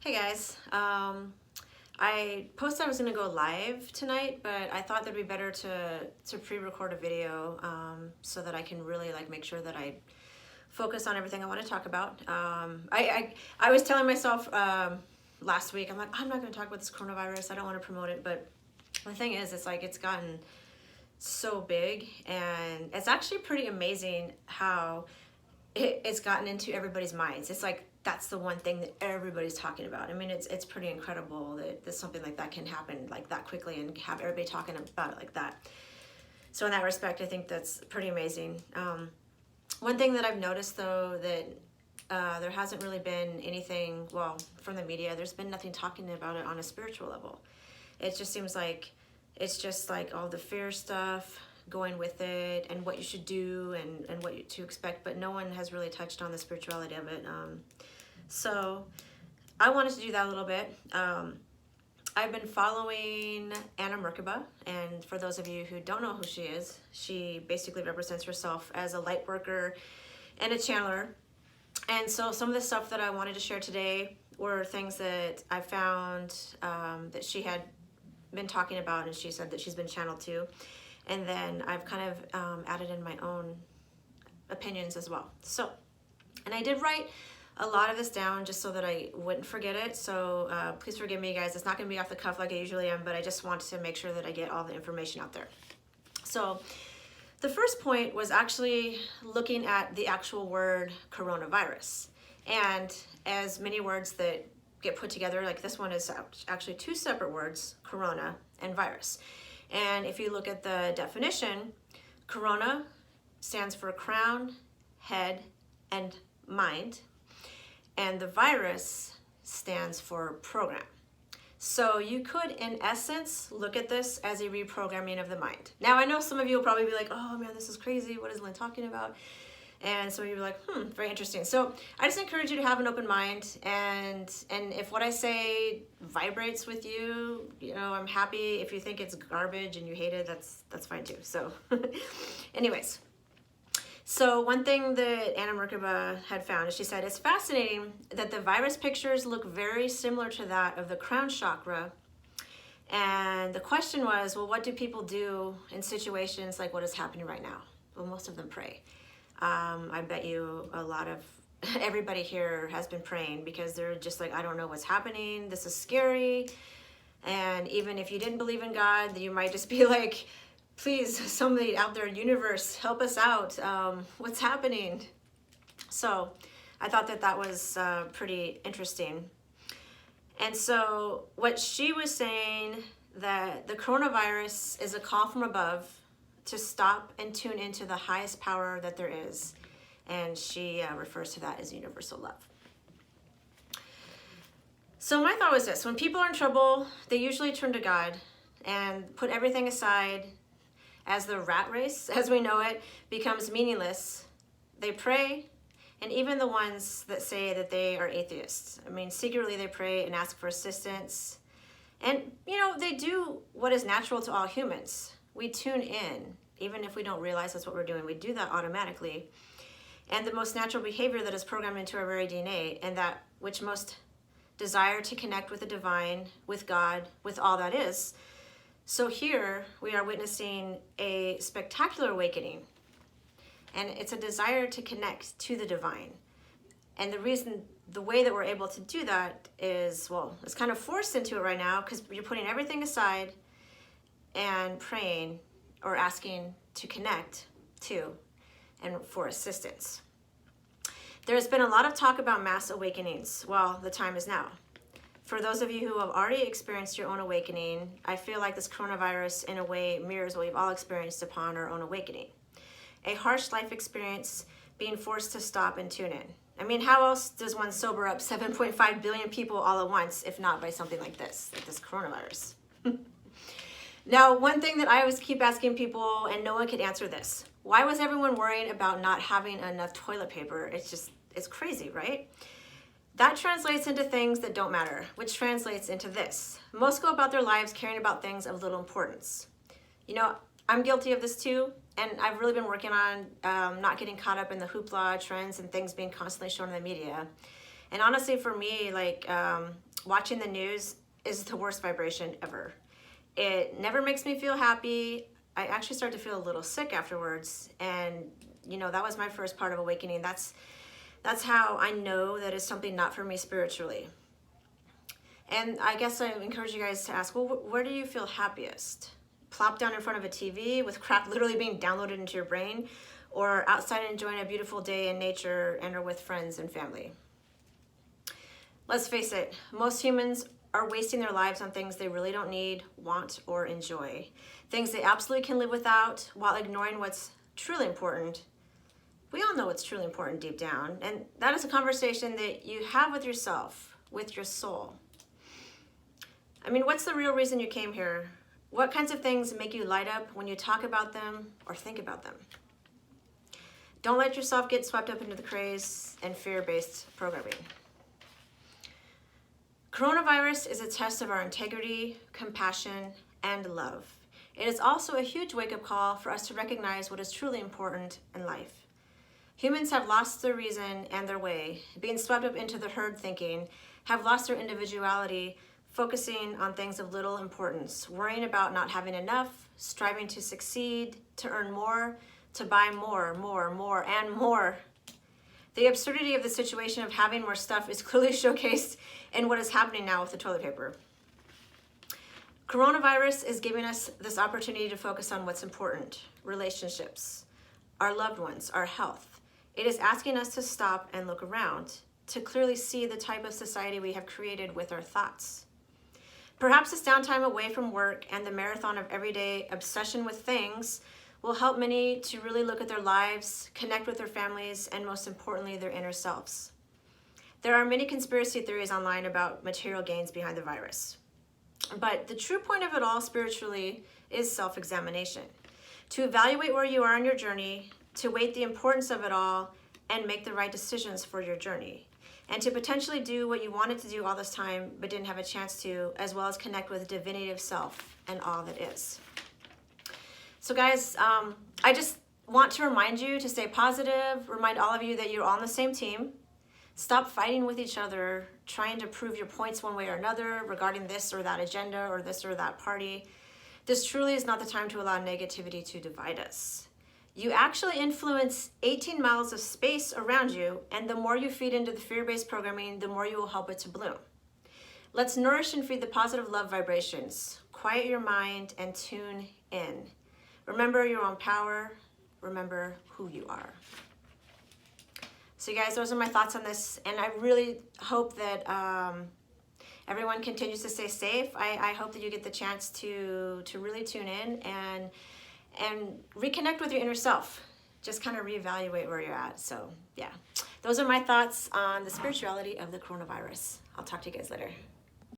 Hey guys, I posted I was gonna go live tonight, but I thought that'd be better to pre-record a video so that I can really like make sure that I focus on everything I want to talk about. I was telling myself last week, I'm like, I'm not gonna talk about this coronavirus. I don't want to promote it, but the thing is, it's like it's gotten so big, and it's actually pretty amazing how it's gotten into everybody's minds. It's like that's the one thing that everybody's talking about. I mean, it's pretty incredible that something like that can happen like that quickly and have everybody talking about it like that. So in that respect, I think that's pretty amazing. One thing that I've noticed though that there hasn't really been anything, well, from the media, there's been nothing talking about it on a spiritual level. It just seems like it's just like all the fear stuff going with it and what you should do and what to expect, but no one has really touched on the spirituality of it. So I wanted to do that a little bit. I've been following Anna Merkaba, and for those of you who don't know who she is, she basically represents herself as a light worker and a channeler. And so some of the stuff that I wanted to share today were things that I found that she had been talking about, and she said that she's been channeled to. And then I've kind of added in my own opinions as well. So, and I did write a lot of this down just so that I wouldn't forget it. So please forgive me, guys. It's not going to be off the cuff like I usually am, but I just wanted to make sure that I get all the information out there. So the first point was actually looking at the actual word coronavirus. And as many words that get put together, like this one is actually two separate words, corona and virus. And if you look at the definition, corona stands for crown, head, and mind. And the virus stands for program. So you could, in essence, look at this as a reprogramming of the mind. Now, I know some of you will probably be like, oh man, this is crazy. What is Lynn talking about? And so you're like, very interesting. So I just encourage you to have an open mind, and if what I say vibrates with you, you know, I'm happy. If you think it's garbage and you hate it, that's fine too. So anyways, so one thing that Anna Merkaba had found is she said, it's fascinating that the virus pictures look very similar to that of the crown chakra. And the question was, well, what do people do in situations like what is happening right now? Well, most of them pray. I bet you a lot of everybody here has been praying because they're just like, I don't know what's happening. This is scary. And even if you didn't believe in God, you might just be like, please, somebody out there, universe, help us out. What's happening? So I thought that was pretty interesting. And so what she was saying, that the coronavirus is a call from above to stop and tune into the highest power that there is. And she refers to that as universal love. So my thought was this: when people are in trouble, they usually turn to God and put everything aside. As the rat race, as we know it, becomes meaningless, they pray, and even the ones that say that they are atheists, I mean, secretly they pray and ask for assistance. And, you know, they do what is natural to all humans. We tune in, even if we don't realize that's what we're doing. We do that automatically. And the most natural behavior that is programmed into our very DNA, and that which most desire to connect with the divine, with God, with all that is. So here we are witnessing a spectacular awakening, and it's a desire to connect to the divine. And the way that we're able to do that is, well, it's kind of forced into it right now because you're putting everything aside and praying or asking to connect to and for assistance. There's been a lot of talk about mass awakenings. Well, the time is now. For those of you who have already experienced your own awakening, I feel like this coronavirus in a way mirrors what we've all experienced upon our own awakening. A harsh life experience, being forced to stop and tune in. I mean, how else does one sober up 7.5 billion people all at once, if not by something like this coronavirus? Now, one thing that I always keep asking people, and no one could answer this: why was everyone worrying about not having enough toilet paper? It's crazy, right? That translates into things that don't matter, which translates into this. Most go about their lives caring about things of little importance. You know, I'm guilty of this too, and I've really been working on not getting caught up in the hoopla, trends, and things being constantly shown in the media. And honestly, for me, like, watching the news is the worst vibration ever. It never makes me feel happy. I actually start to feel a little sick afterwards. And, you know, that was my first part of awakening. That's how I know that it's something not for me spiritually. And I guess I encourage you guys to ask, well, where do you feel happiest? Plop down in front of a TV with crap literally being downloaded into your brain, or outside enjoying a beautiful day in nature and or with friends and family? Let's face it, most humans are wasting their lives on things they really don't need, want, or enjoy. Things they absolutely can live without while ignoring what's truly important. We all know what's truly important deep down, and that is a conversation that you have with yourself, with your soul. I mean, what's the real reason you came here? What kinds of things make you light up when you talk about them or think about them? Don't let yourself get swept up into the craze and fear-based programming. Coronavirus is a test of our integrity, compassion, and love. It is also a huge wake-up call for us to recognize what is truly important in life. Humans have lost their reason and their way, being swept up into the herd thinking, have lost their individuality, focusing on things of little importance, worrying about not having enough, striving to succeed, to earn more, to buy more, and more. The absurdity of the situation of having more stuff is clearly showcased in what is happening now with the toilet paper. Coronavirus is giving us this opportunity to focus on what's important: relationships, our loved ones, our health. It is asking us to stop and look around, to clearly see the type of society we have created with our thoughts. Perhaps this downtime away from work and the marathon of everyday obsession with things will help many to really look at their lives, connect with their families, and most importantly, their inner selves. There are many conspiracy theories online about material gains behind the virus. But the true point of it all spiritually is self-examination. To evaluate where you are on your journey, to weigh the importance of it all, and make the right decisions for your journey. And to potentially do what you wanted to do all this time but didn't have a chance to, as well as connect with divinity of self and all that is. So guys, I just want to remind you to stay positive, remind all of you that you're all on the same team. Stop fighting with each other, trying to prove your points one way or another regarding this or that agenda or this or that party. This truly is not the time to allow negativity to divide us. You actually influence 18 miles of space around you, and the more you feed into the fear-based programming, the more you will help it to bloom. Let's nourish and feed the positive love vibrations. Quiet your mind and tune in. Remember your own power. Remember who you are. So you guys, those are my thoughts on this, and I really hope that everyone continues to stay safe. I hope that you get the chance to really tune in and reconnect with your inner self. Just kind of reevaluate where you're at. So yeah, those are my thoughts on the spirituality of the coronavirus. I'll talk to you guys later.